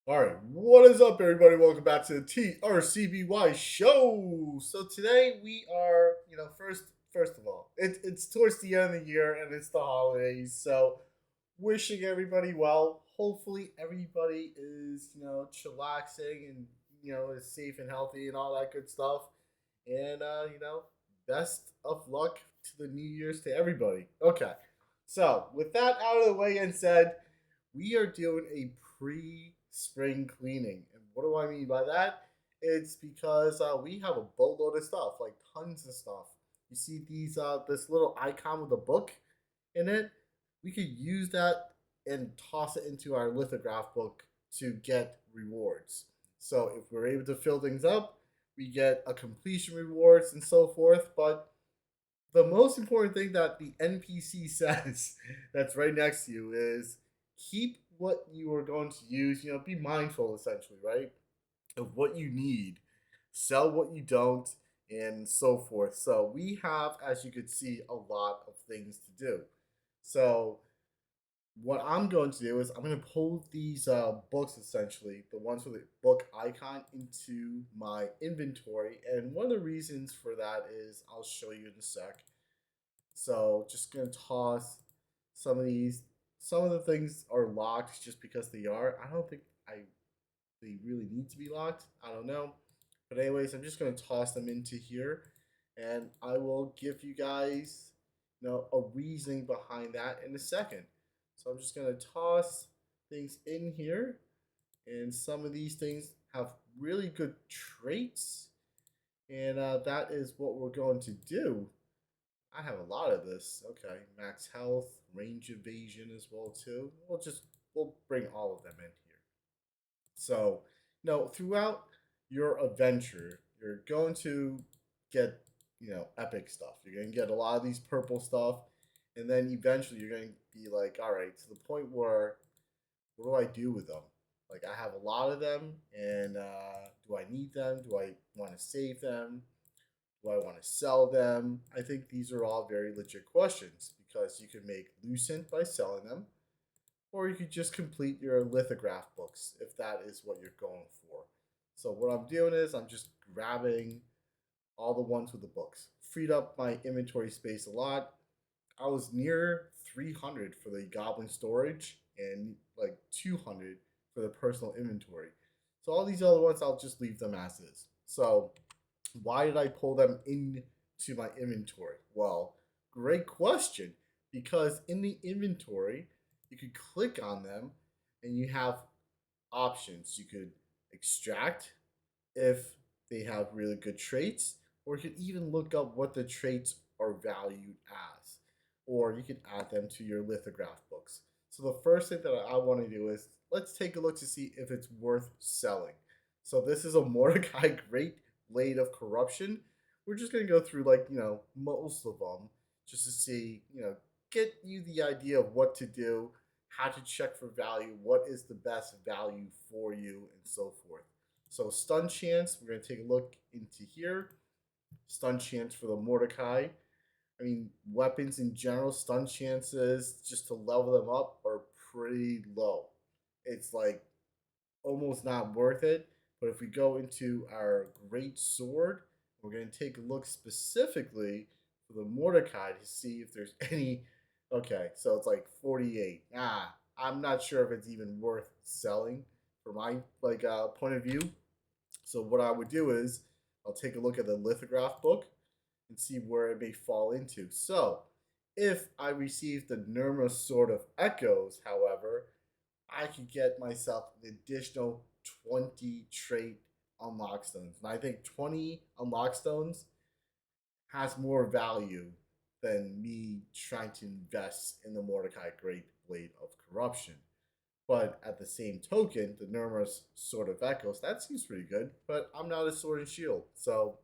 All right, what is up, everybody? Welcome back to the TRCBY show. So today we are, first of all, it's towards the end of the year and it's the holidays. So wishing everybody well. Hopefully everybody is, chillaxing and is safe and healthy and all that good stuff. And best of luck to the New Year's to everybody. Okay, so with that out of the way and said, we are doing a pre-spring cleaning. And what do I mean by that? It's because we have a boatload of stuff, like tons of stuff. You see this little icon with a book in it. We could use that and toss it into our lithograph book to get rewards. So if we're able to fill things up, we get a completion rewards and so forth. But the most important thing that the NPC says that's right next to you is keep what you are going to use, be mindful essentially, right? Of what you need, sell what you don't, and so forth. So we have, as you could see, a lot of things to do. So what I'm going to do is I'm going to pull these books, essentially, the ones with the book icon, into my inventory. And one of the reasons for that is I'll show you in a sec. So just gonna toss some of these. Some of the things are locked just because they are. I don't think they really need to be locked. I don't know. But anyways, I'm just gonna toss them into here, and I will give you guys, a reasoning behind that in a second. So I'm just gonna toss things in here, and some of these things have really good traits, and that is what we're going to do. I have a lot of this. Okay, max health, range evasion as well too. We'll bring all of them in here. So, throughout your adventure, you're going to get, epic stuff. You're going to get a lot of these purple stuff, and then eventually you're going to be like, all right, to the point where what do I do with them? Like I have a lot of them, and do I need them? Do I want to save them? Do I want to sell them? I think these are all very legit questions because you can make Lucent by selling them, or you could just complete your lithograph books if that is what you're going for. So what I'm doing is I'm just grabbing all the ones with the books. Freed up my inventory space a lot. I was near 300 for the goblin storage and like 200 for the personal inventory. So all these other ones, I'll just leave them as is. So why did I pull them into my inventory? Well, great question. Because in the inventory, you could click on them and you have options. You could extract if they have really good traits, or you could even look up what the traits are valued as, or you could add them to your lithograph books. So the first thing that I want to do is let's take a look to see if it's worth selling. So this is a Mordecai Great Blade of Corruption. We're just going to go through most of them just to see, get you the idea of what to do, how to check for value, what is the best value for you, and so forth. So stun chance, we're going to take a look into here. Stun chance for the Mordecai. I mean, weapons in general, stun chances just to level them up are pretty low. It's like almost not worth it. But if we go into our great sword, we're going to take a look specifically for the Mordecai to see if there's any. Okay, so it's like 48. I'm not sure if it's even worth selling for my point of view. So what I would do is I'll take a look at the lithograph book and see where it may fall into. So if I receive the Nirma Sword of Echoes, however, I could get myself an additional 20 trait unlock stones. And I think 20 unlock stones has more value than me trying to invest in the Mordecai Great Blade of Corruption. But at the same token, the Nirma's Sword of Echoes, that seems pretty good. But I'm not a sword and shield. So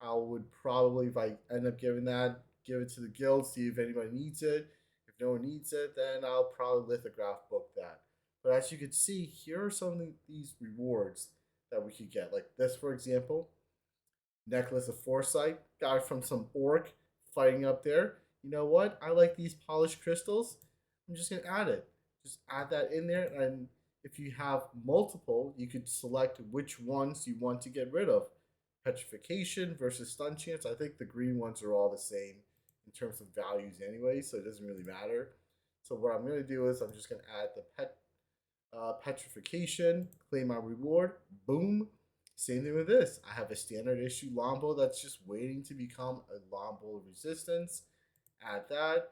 I would probably, if I end up giving that, give it to the guild, see if anybody needs it. If no one needs it, then I'll probably lithograph book that. But as you can see, here are some of these rewards that we could get. Like this, for example, Necklace of Foresight, got it from some orc fighting up there. You know what? I like these polished crystals. I'm just gonna add it. Just add that in there, and If you have multiple, you could select which ones you want to get rid of. Petrification versus stun chance. I think the green ones are all the same in terms of values anyway, so it doesn't really matter. So what I'm going to do is I'm just going to add the petrification, claim my reward, boom. Same thing with this. I have a standard issue Lombo that's just waiting to become a Lombo resistance. Add that,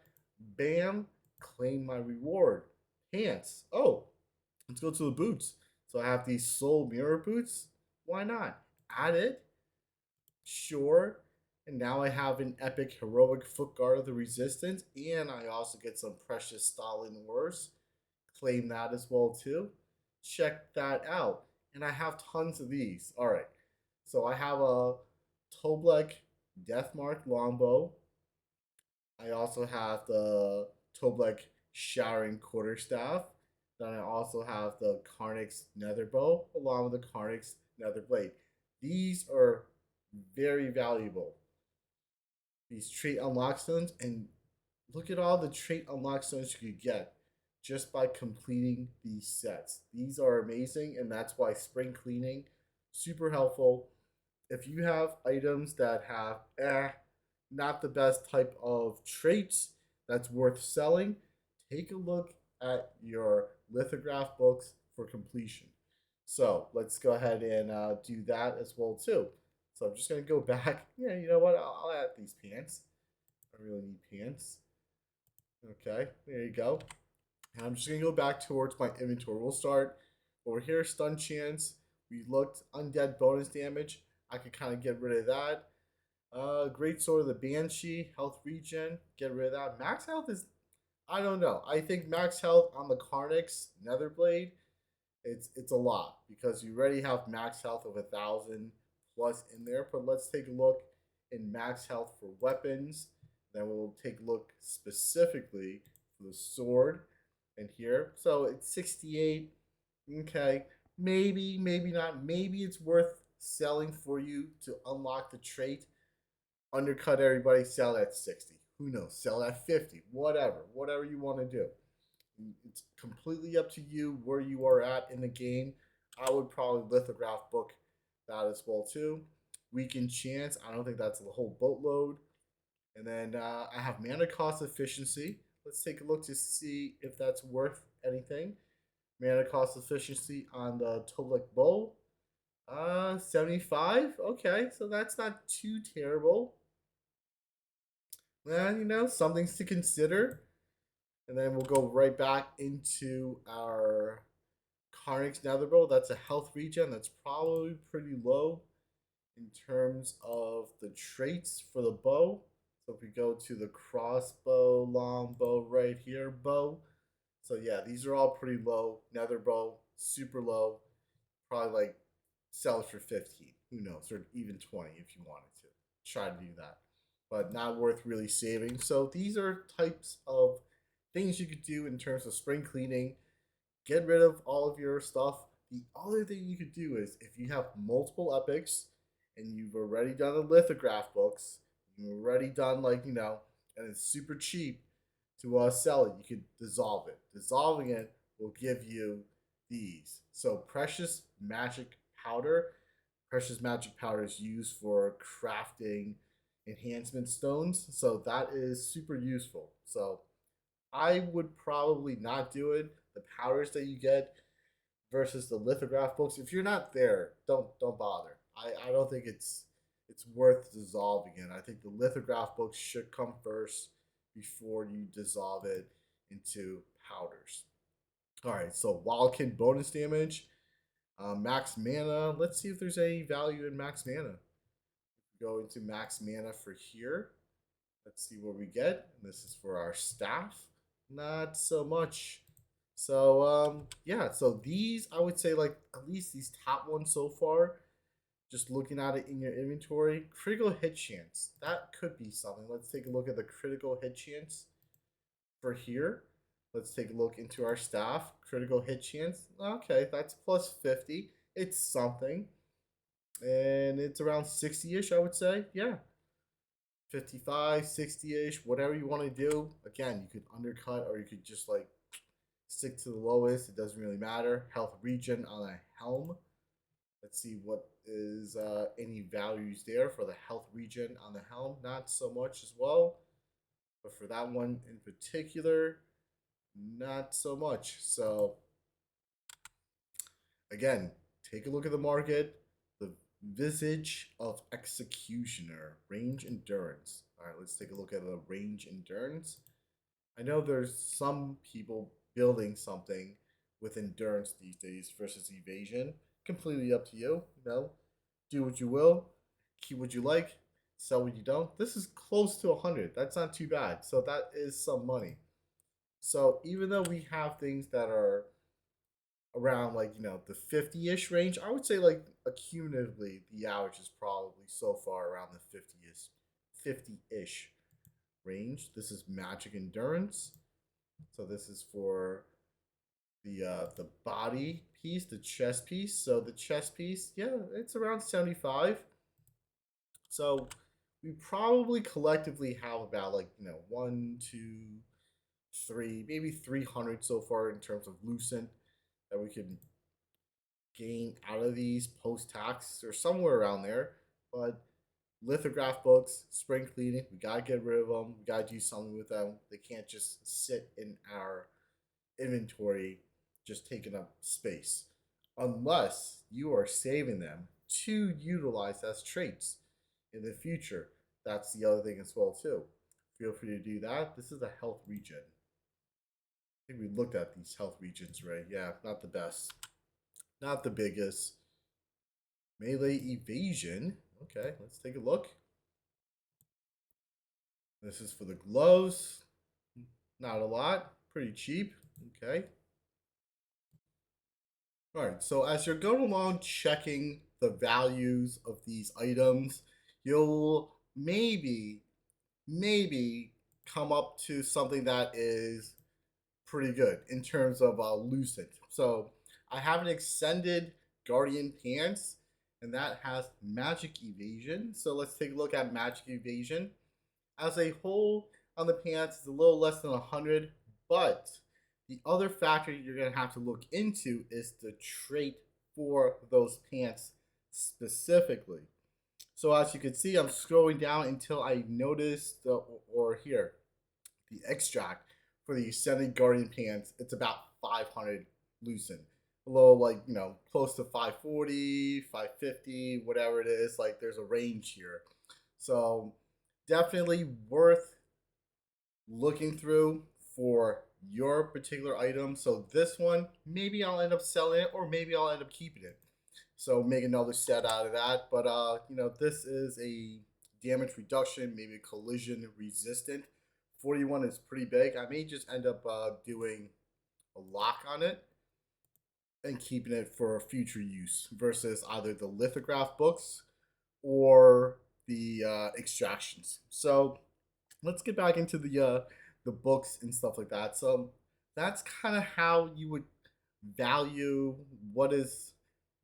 bam, claim my reward. Pants. Oh, let's go to the boots. So I have these soul mirror boots. Why not? Add it. Sure. And now I have an epic heroic foot guard of the resistance, and I also get some precious Stalin Wars. Claim that as well too. Check that out. And I have tons of these. All right. So I have a Toblek Deathmark Longbow. I also have the Toblek Showering Quarterstaff. Then I also have the Karnix Netherbow along with the Karnix Netherblade. These are very valuable. These trait unlock stones, and look at all the trait unlock stones you could get just by completing these sets. These are amazing, and that's why spring cleaning super helpful. If you have items that have not the best type of traits that's worth selling, take a look at your lithograph books for completion. So let's go ahead and do that as well too. So I'm just gonna go back. Yeah, you know what? I'll add these pants. I really need pants. Okay, there you go. And I'm just gonna go back towards my inventory. We'll start over here, stun chance. We looked undead bonus damage. I could kind of get rid of that. Great sword of the Banshee, health regen, get rid of that. Max health is, I don't know. I think max health on the Karnix Netherblade, it's a lot because you already have max health of 1,000 plus in there. But let's take a look in max health for weapons. Then we'll take a look specifically for the sword in here. So it's 68. Okay, maybe not. Maybe it's worth selling for you to unlock the trait. Undercut everybody, sell at 60. Who knows? Sell at 50. Whatever you want to do. It's completely up to you where you are at in the game. I would probably lithograph book that as well too. Weakened chance. I don't think that's the whole boatload. And then I have mana cost efficiency. Let's take a look to see if that's worth anything. Mana cost efficiency on the Toblek Bow. 75. Okay, so that's not too terrible. And some things to consider. And then we'll go right back into our Karnix Netherbow. That's a health regen. That's probably pretty low in terms of the traits for the bow. So if we go to the crossbow, longbow right here, bow. So yeah, these are all pretty low. Netherbow, super low. Probably like sell it for 15. Who knows? Or even 20 if you wanted to. Try to do that. But not worth really saving. So these are types of things you could do in terms of spring cleaning. Get rid of all of your stuff. The other thing you could do is if you have multiple epics and you've already done the lithograph books, you've already done and it's super cheap to sell it. You could dissolve it. Dissolving it will give you these. So precious magic powder. Precious magic powder is used for crafting enhancement stones. So that is super useful. So I would probably not do it. The powders that you get versus the lithograph books, if you're not there, don't bother. I don't think it's worth dissolving it. I think the lithograph books should come first before you dissolve it into powders. All right, so Wildkin bonus damage, max mana. Let's see if there's any value in max mana. Go into max mana for here. Let's see what we get. And this is for our staff. Not so much. So yeah, so these I would say like at least these top ones so far, just looking at it in your inventory, critical hit chance. That could be something. Let's take a look at the critical hit chance for here. Let's take a look into our staff. Critical hit chance. Okay, that's plus 50. It's something. And it's around 60-ish, I would say. Yeah. 55, 60-ish, whatever you want to do. Again, you could undercut or you could just like Stick to the lowest. It doesn't really matter. Health regen on a helm. Let's see what is any values there for the health regen on the helm. Not so much as well, but for that one in particular, not so much. So again, take a look at the market. The Visage of Executioner, range endurance. All right, let's take a look at the range endurance. I know there's some people building something with endurance these days versus evasion. Completely up to you. You know, do what you will, keep what you like, sell what you don't. This is close to 100. That's not too bad. So that is some money. So even though we have things that are around like the 50-ish range, I would say like accumulatively the average is probably so far around the 50-ish range. This is magic endurance. So this is for the body piece, the chest piece. So the chest piece, yeah, it's around 75. So we probably collectively have about like one, two, three, maybe 300 so far in terms of lucent that we can gain out of these post tax or somewhere around there. But lithograph books, spring cleaning, we gotta get rid of them. We gotta do something with them. They can't just sit in our inventory, just taking up space, unless you are saving them to utilize as traits in the future. That's the other thing as well too. Feel free to do that. This is a health regen. I think we looked at these health regions, right? Yeah, not the best, not the biggest. Melee evasion. Okay, let's take a look. This is for the gloves. Not a lot. Pretty cheap. Okay. All right. So as you're going along checking the values of these items, you'll maybe come up to something that is pretty good in terms of lucent. So I have an extended Guardian Pants, and that has magic evasion. So let's take a look at magic evasion. As a whole, on the pants, it's a little less than 100, but the other factor you're going to have to look into is the trait for those pants specifically. So as you can see, I'm scrolling down until I notice or here, the extract for the Ascended Guardian pants. It's about 500 lucent. A little like, close to 540, 550, whatever it is. Like there's a range here. So definitely worth looking through for your particular item. So this one, maybe I'll end up selling it or maybe I'll end up keeping it. So make another set out of that. But this is a damage reduction, maybe collision resistant. 41 is pretty big. I may just end up doing a lock on it and keeping it for future use versus either the lithograph books or the extractions. So let's get back into the books and stuff like that. So that's kind of how you would value what is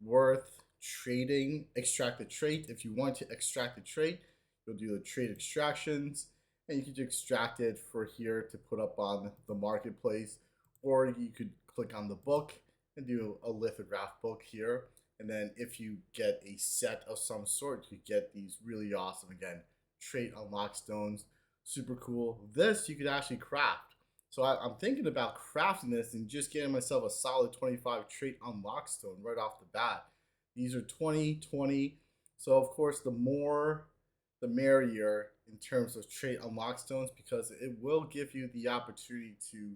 worth trading. Extract the trait. If you want to extract the trait, you'll do the trait extractions, and you can extract it for here to put up on the marketplace, or you could click on the book and do a lithograph book here. And then if you get a set of some sort, you get these really awesome, again, trait unlock stones. Super cool. This you could actually craft. So I'm thinking about crafting this and just getting myself a solid 25 trait unlock stone right off the bat. These are 20, 20. So of course, the more, the merrier in terms of trait unlock stones, because it will give you the opportunity to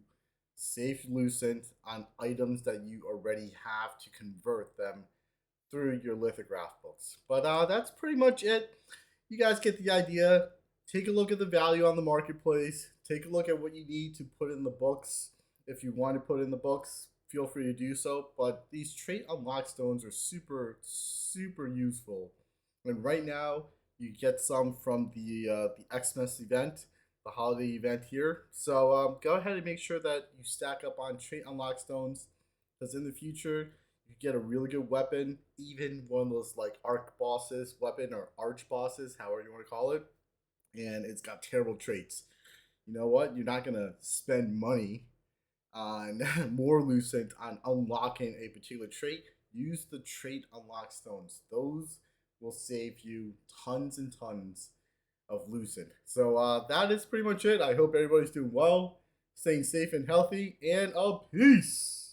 save lucent on items that you already have to convert them through your lithograph books. But that's pretty much it. You guys get the idea. Take a look at the value on the marketplace. Take a look at what you need to put in the books. If you want to put in the books, feel free to do so. But these trait unlock stones are super, super useful. And right now, you get some from the Xmas event, the holiday event here. So go ahead and make sure that you stack up on trait unlock stones, because in the future, you get a really good weapon, even one of those like arc bosses weapon or arch bosses, however you want to call it, and it's got terrible traits. You know what? You're not gonna spend money on more Lucent on unlocking a particular trait, use the trait unlock stones. Those will save you tons and tons of Lucent. So that is pretty much it. I hope everybody's doing well, staying safe and healthy, and a peace.